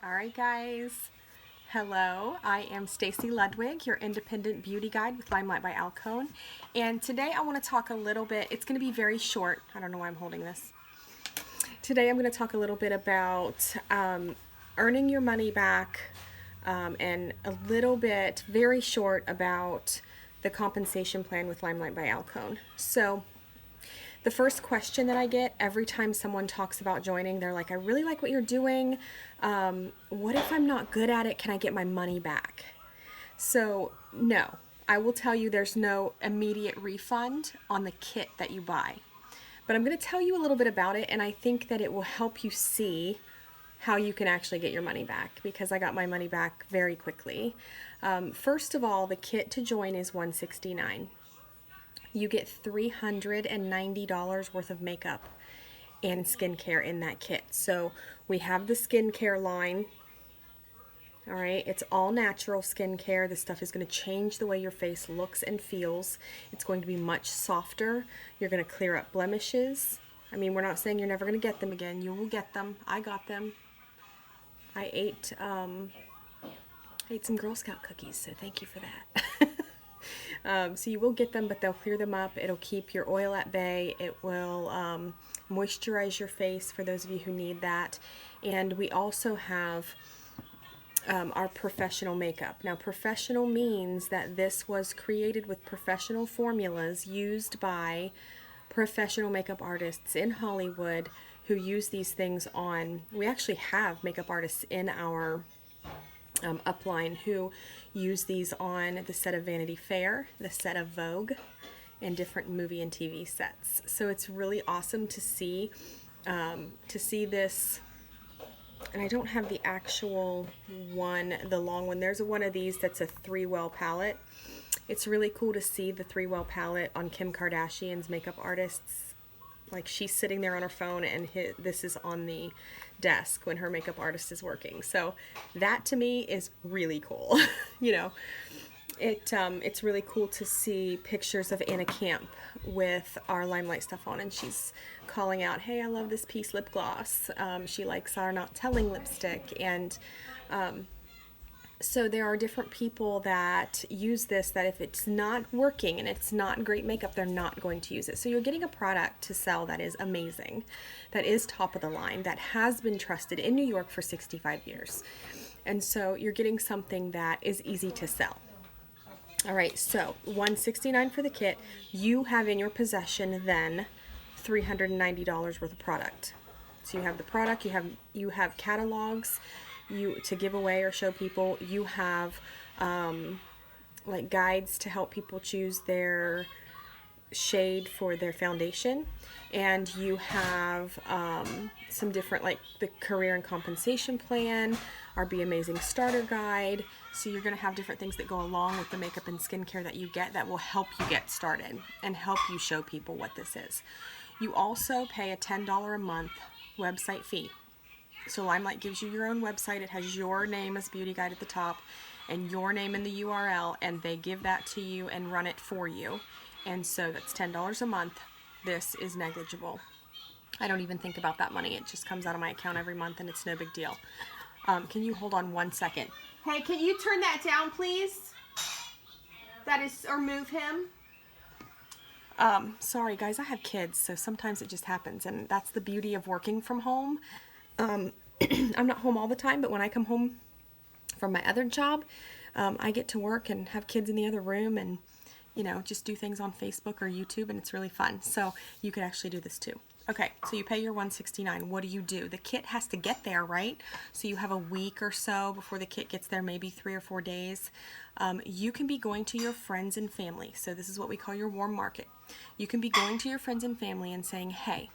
All right, guys. Hello, I am Stacy Ludwig, your independent beauty guide with Limelight by Alcone. And today I want to talk a little bit, it's going to be very short. I don't know why I'm holding this. Today I'm going to talk a little bit about earning your money back and a little bit, very short, about the compensation plan with Limelight by Alcone. So, the first question that I get every time someone talks about joining, they're like, I really like what you're doing. What if I'm not good at it? Can I get my money back? So, no, I will tell you there's no immediate refund on the kit that you buy. But I'm going to tell you a little bit about it, and I think that it will help you see how you can actually get your money back, because I got my money back very quickly. First of all, the kit to join is $169. You get $390 worth of makeup and skincare in that kit. So we have the skincare line. All right, it's all natural skincare. This stuff is going to change the way your face looks and feels. It's going to be much softer. You're going to clear up blemishes. I mean, we're not saying you're never going to get them again. You will get them. I got them. I ate some Girl Scout cookies, so thank you for that. So you will get them, but they'll clear them up. It'll keep your oil at bay. It will moisturize your face for those of you who need that. And we also have our professional makeup. Now, professional means that this was created with professional formulas used by professional makeup artists in Hollywood who use these things on. We actually have makeup artists in our upline who use these on the set of Vanity Fair, the set of Vogue, and different movie and TV sets. So it's really awesome to see this. And I don't have the actual one, the long one. There's one of these that's a 3-well palette. It's really cool to see the 3-well palette on Kim Kardashian's makeup artists. Like, she's sitting there on her phone and this is on the desk when her makeup artist is working. So that to me is really cool. You know, it's really cool to see pictures of Anna Camp with our Limelight stuff on, and she's calling out, hey, I love this piece lip gloss. She likes our Not Telling lipstick, and so there are different people that use this that if it's not working and it's not great makeup, they're not going to use it. So you're getting a product to sell that is amazing, that is top of the line, that has been trusted in New York for 65 years. And so you're getting something that is easy to sell. All right, so $169 for the kit. You have in your possession then $390 worth of product. So you have the product, you have catalogs to give away or show people. You have like guides to help people choose their shade for their foundation, and you have some different, like the career and compensation plan, our Be Amazing starter guide. So you're going to have different things that go along with the makeup and skincare that you get that will help you get started and help you show people what this is. You also pay a $10 a month website fee. So Limelight gives you your own website. It has your name as beauty guide at the top and your name in the URL, and they give that to you and run it for you. And so that's $10 a month. This is negligible. I don't even think about that money. It just comes out of my account every month, and it's no big deal. Can you hold on 1 second? Hey, can you turn that down, please? That is, or move him. Sorry guys, I have kids, so sometimes it just happens, and that's the beauty of working from home. I'm not home all the time, but when I come home from my other job, I get to work and have kids in the other room and, you know, just do things on Facebook or YouTube, and it's really fun. So you could actually do this too. Okay, so you pay your $169. What do? The kit has to get there, right? So you have a week or so before the kit gets there, maybe 3 or 4 days. You can be going to your friends and family. So this is what we call your warm market. You can be going to your friends and family and saying, hey,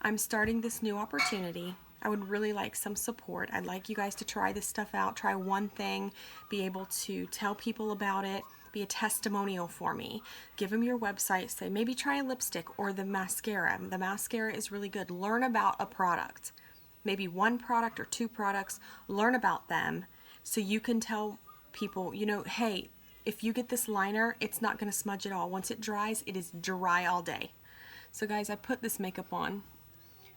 I'm starting this new opportunity. I would really like some support. I'd like you guys to try this stuff out, try one thing, be able to tell people about it, be a testimonial for me. Give them your website, say maybe try a lipstick or the mascara. The mascara is really good. Learn about a product, maybe one product or 2 products, learn about them so you can tell people, you know, hey, if you get this liner, it's not going to smudge at all. Once it dries, it is dry all day. So guys, I put this makeup on.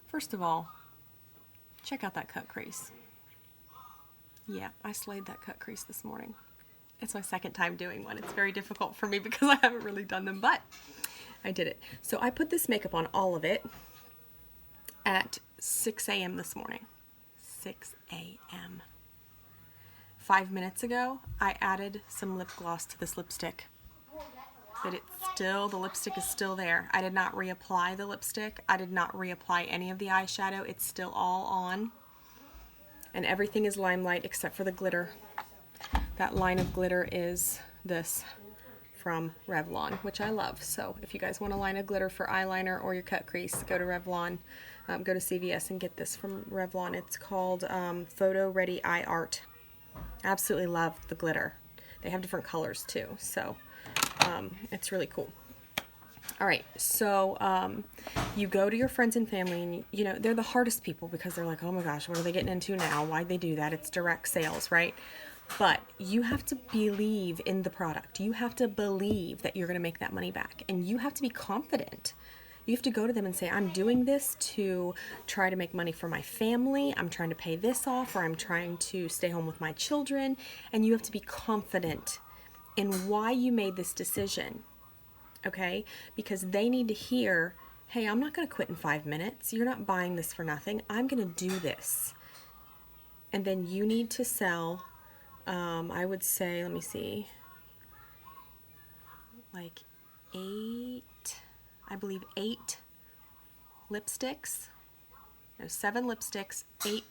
First of all, check out that cut crease. Yeah, I slayed that cut crease this morning. It's my second time doing one. It's very difficult for me because I haven't really done them, but I did it. So I put this makeup on, all of it, at 6 a.m. this morning. 6 a.m. 5 minutes ago, I added some lip gloss to this lipstick. But the lipstick is still there. I did not reapply the lipstick. I did not reapply any of the eyeshadow. It's still all on. And everything is Limelight except for the glitter. That line of glitter is this from Revlon, which I love. So if you guys want a line of glitter for eyeliner or your cut crease, go to Revlon. Go to CVS and get this from Revlon. It's called Photo Ready Eye Art. Absolutely love the glitter. They have different colors too, so it's really cool. All right, so you go to your friends and family, and you know they're the hardest people because they're like, oh my gosh, what are they getting into now? Why'd they do that? It's direct sales, right? But you have to believe in the product. You have to believe that you're going to make that money back, and you have to be confident. You have to go to them and say, I'm doing this to try to make money for my family. I'm trying to pay this off, or I'm trying to stay home with my children. And you have to be confident in why you made this decision, okay? Because they need to hear, hey, I'm not going to quit in 5 minutes. You're not buying this for nothing. I'm going to do this. And then you need to sell, I would say, let me see, like 8 lipsticks, no, 7 lipsticks, 8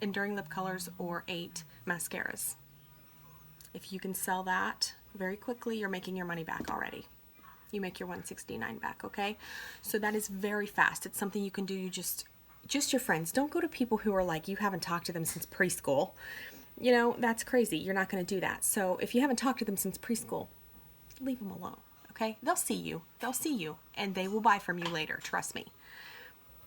enduring lip colors, or 8 mascaras. If you can sell that very quickly, you're making your money back already. You make your $169 back, okay? So that is very fast. It's something you can do. You just your friends. Don't go to people who are like, you haven't talked to them since preschool. You know, that's crazy. You're not going to do that. So if you haven't talked to them since preschool, leave them alone. Okay? They'll see you, and they will buy from you later, trust me.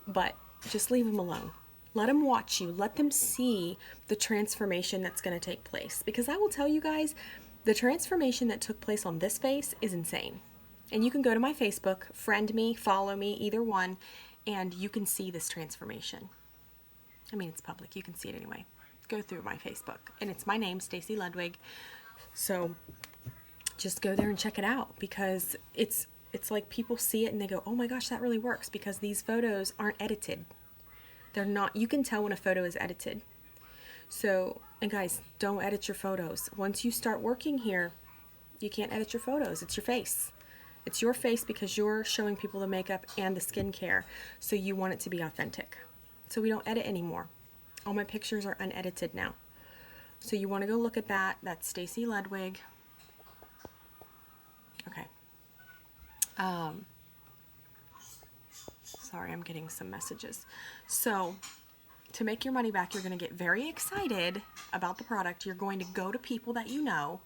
But just leave them alone. Let them watch you. Let them see the transformation that's going to take place. Because I will tell you guys, the transformation that took place on this face is insane. And you can go to my Facebook, friend me, follow me, either one, and you can see this transformation. I mean, it's public. You can see it anyway. Go through my Facebook. And it's my name, Stacy Ludwig. So just go there and check it out, because it's like people see it and they go, oh my gosh, that really works, because these photos aren't edited. They're not, you can tell when a photo is edited. So, and guys, don't edit your photos. Once you start working here, you can't edit your photos. It's your face. It's your face because you're showing people the makeup and the skincare. So you want it to be authentic. So we don't edit anymore. All my pictures are unedited now. So you want to go look at that. That's Stacy Ludwig. Okay. Sorry, I'm getting some messages. So to make your money back, you're going to get very excited about the product. You're going to go to people that you know,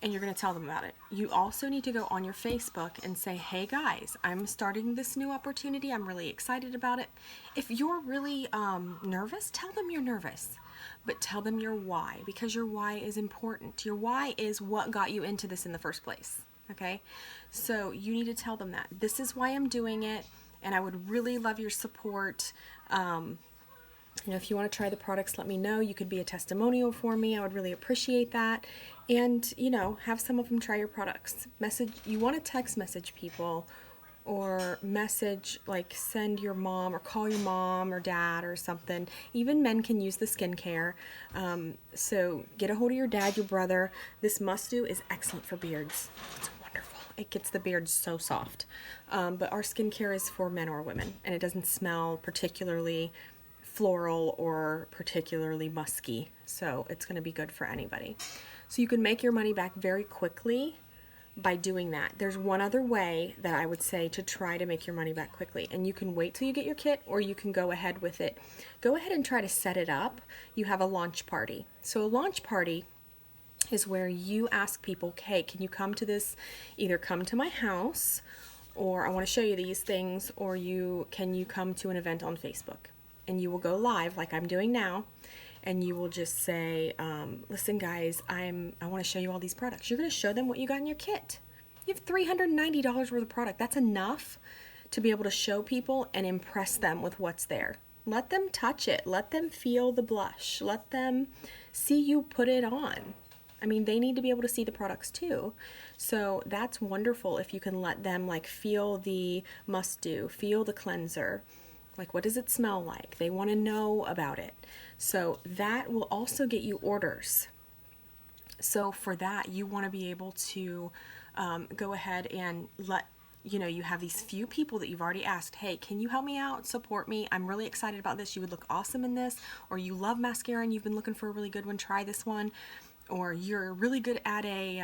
and you're going to tell them about it. You also need to go on your Facebook and say, hey guys, I'm starting this new opportunity. I'm really excited about it. If you're really nervous, tell them you're nervous. But tell them your why, because your why is important. Your why is what got you into this in the first place. Okay? So you need to tell them that. This is why I'm doing it, and I would really love your support. You know, if you want to try the products, let me know. You could be a testimonial for me. I would really appreciate that. And, you know, have some of them try your products. You want to text message people, or message, like send your mom or call your mom or dad or something. Even men can use the skincare. So get a hold of your dad, your brother. This Must Do is excellent for beards. It's wonderful. It gets the beard so soft. But our skincare is for men or women, and it doesn't smell particularly floral or particularly musky. So it's going to be good for anybody. So you can make your money back very quickly by doing that. There's one other way that I would say to try to make your money back quickly, and you can wait till you get your kit, or you can go ahead with it. Go ahead and try to set it up. You have a launch party. So a launch party is where you ask people, hey, can you come to this, either come to my house, or I want to show you these things, or can you come to an event on Facebook? And you will go live like I'm doing now, and you will just say, listen guys, I want to show you all these products. You're going to show them what you got in your kit. You have $390 worth of product. That's enough to be able to show people and impress them with what's there. Let them touch it. Let them feel the blush. Let them see you put it on. I mean, they need to be able to see the products too. So that's wonderful if you can let them like feel the must do, feel the cleanser. Like, what does it smell like? They want to know about it. So that will also get you orders. So for that, you want to be able to go ahead and let, you have these few people that you've already asked, hey, can you help me out? Support me. I'm really excited about this. You would look awesome in this. Or you love mascara and you've been looking for a really good one. Try this one. Or you're really good at a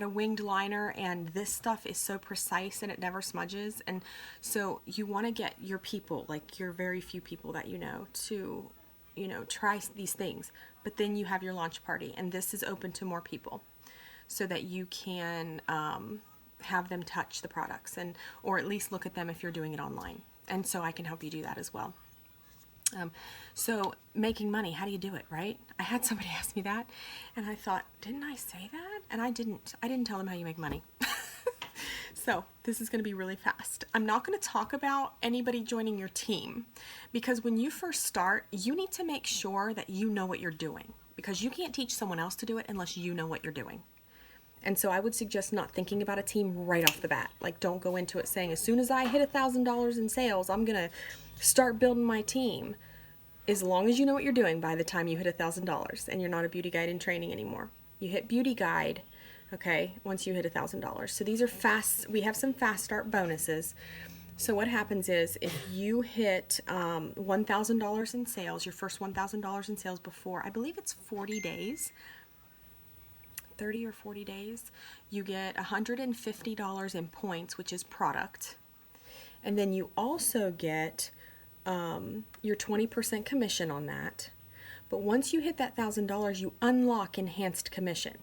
winged liner and this stuff is so precise and it never smudges. And so you want to get your people, like your very few people that to try these things. But then you have your launch party and this is open to more people so that you can have them touch the products or at least look at them if you're doing it online. And so I can help you do that as well. So making money, how do you do it, right? I had somebody ask me that and I thought, didn't I say that? And I didn't tell them how you make money. So this is going to be really fast. I'm not going to talk about anybody joining your team because when you first start, you need to make sure that you know what you're doing because you can't teach someone else to do it unless you know what you're doing. And so I would suggest not thinking about a team right off the bat. Like, don't go into it saying, as soon as I hit $1,000 in sales, I'm going to start building my team. As long as you know what you're doing by the time you hit $1,000 and you're not a beauty guide in training anymore. You hit beauty guide, okay, once you hit $1,000. So these are fast, we have some fast start bonuses. So what happens is if you hit $1,000 in sales, your first $1,000 in sales before, I believe it's 40 days, 30 or 40 days, you get $150 in points, which is product. And then you also get your 20% commission on that. But once you hit that $1,000, you unlock enhanced commission.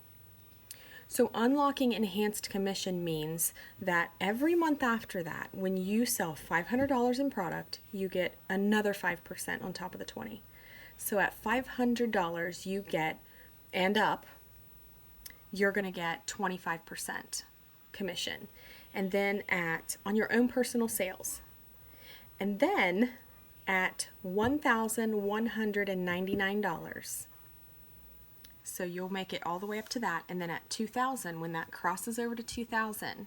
So unlocking enhanced commission means that every month after that, when you sell $500 in product, you get another 5% on top of the 20. So at $500 you get, and up, you're going to get 25% commission. And then on your own personal sales. And then at $1,199. So you'll make it all the way up to that. And then at $2,000, when that crosses over to $2,000,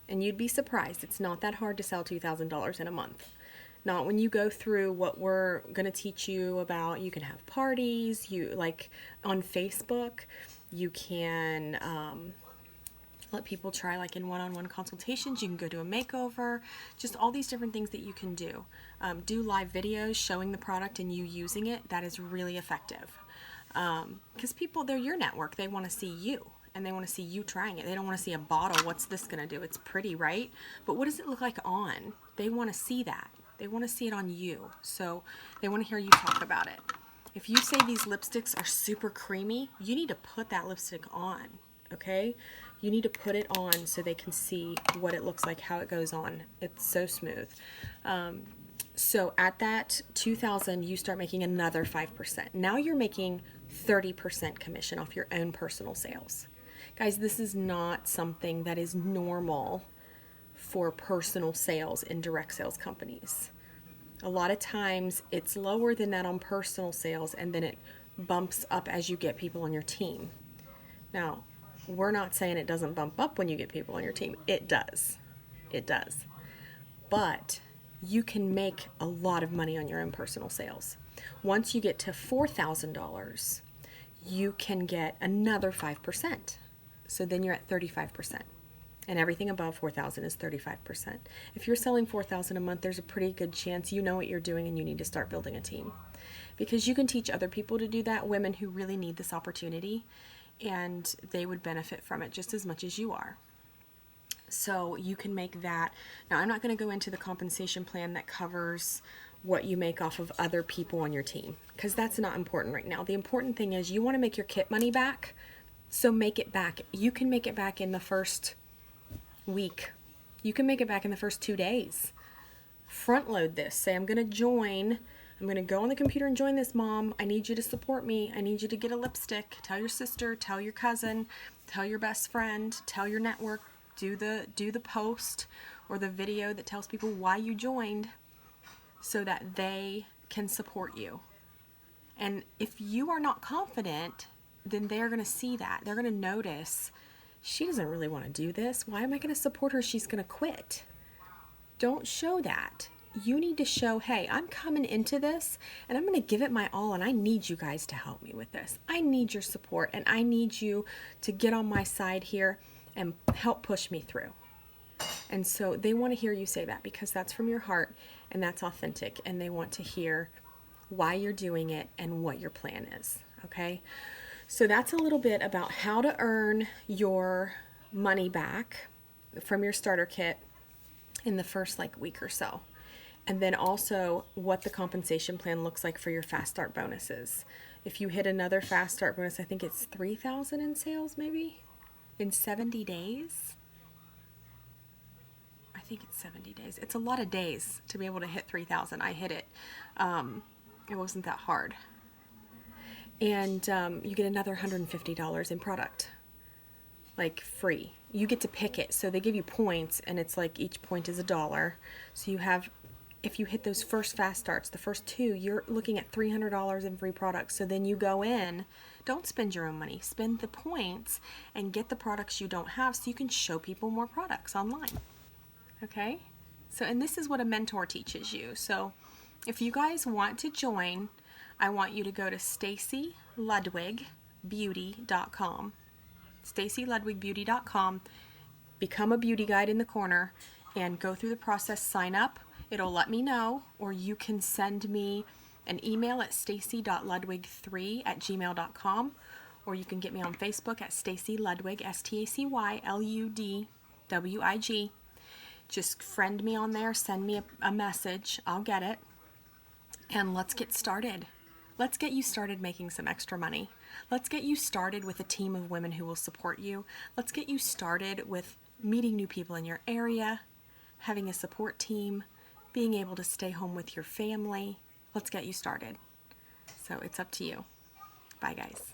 and you'd be surprised, it's not that hard to sell $2,000 in a month. Not when you go through what we're going to teach you about. You can have parties, like on Facebook, you can let people try like in one-on-one consultations. You can go do a makeover, just all these different things that you can do. Do live videos showing the product and you using it. That is really effective. Because people, they're your network. They want to see you and they want to see you trying it. They don't want to see a bottle. What's this going to do? It's pretty, right? But what does it look like on? They want to see that. They want to see it on you. So they want to hear you talk about it. If you say these lipsticks are super creamy, you need to put that lipstick on, okay? You need to put it on so they can see what it looks like, how it goes on. It's so smooth. So at that 2,000, you start making another 5%. Now you're making 30% commission off your own personal sales. Guys, this is not something that is normal for personal sales in direct sales companies. A lot of times it's lower than that on personal sales, and then it bumps up as you get people on your team. Now, we're not saying it doesn't bump up when you get people on your team. It does. It does. But you can make a lot of money on your own personal sales. Once you get to $4,000, you can get another 5%. So then you're at 35%. And everything above 4,000 is 35%. If you're selling 4,000 a month, there's a pretty good chance you know what you're doing and you need to start building a team. Because you can teach other people to do that, women who really need this opportunity, and they would benefit from it just as much as you are. So you can make that. Now, I'm not going to go into the compensation plan that covers what you make off of other people on your team, because that's not important right now. The important thing is you want to make your kit money back, so make it back. You can make it back in the first week. You can make it back in the first 2 days. Front load this. Say, I'm going to join. I'm going to go on the computer and join this, Mom. I need you to support me. I need you to get a lipstick. Tell your sister, tell your cousin, tell your best friend, tell your network. Do the post or the video that tells people why you joined. so that they can support you. And if you are not confident, then they're going to see that. They're going to notice, she doesn't really want to do this. Why am I going to support her? She's going to quit. Don't show that. You need to show, hey, I'm coming into this and I'm going to give it my all, and I need you guys to help me with this. I need your support, and I need you to get on my side here and help push me through. And so they want to hear you say that, because that's from your heart and that's authentic, and they want to hear why you're doing it and what your plan is. Okay? So that's a little bit about how to earn your money back from your starter kit in the first week or so. And then also what the compensation plan looks like for your fast start bonuses. If you hit another fast start bonus, I think it's 3,000 in sales maybe in 70 days. I think it's 70 days. It's a lot of days to be able to hit 3,000. I hit it. It wasn't that hard. And you get another $150 in product, free. You get to pick it. So they give you points, and it's each point is $1. So you have, if you hit those first fast starts, the first two, you're looking at $300 in free products. So then you go in, don't spend your own money, spend the points and get the products you don't have, so you can show people more products online. Okay? So, and this is what a mentor teaches you. So if you guys want to join, I want you to go to StacyLudwigBeauty.com. StacyLudwigBeauty.com. Become a beauty guide in the corner and go through the process. Sign up. It'll let me know, or you can send me an email at stacy.ludwig3@gmail.com, or you can get me on Facebook at Stacy Ludwig, StacyLudwig. Just friend me on there, send me a message. I'll get it. And let's get started. Let's get you started making some extra money. Let's get you started with a team of women who will support you. Let's get you started with meeting new people in your area, having a support team, being able to stay home with your family. Let's get you started. So it's up to you. Bye, guys.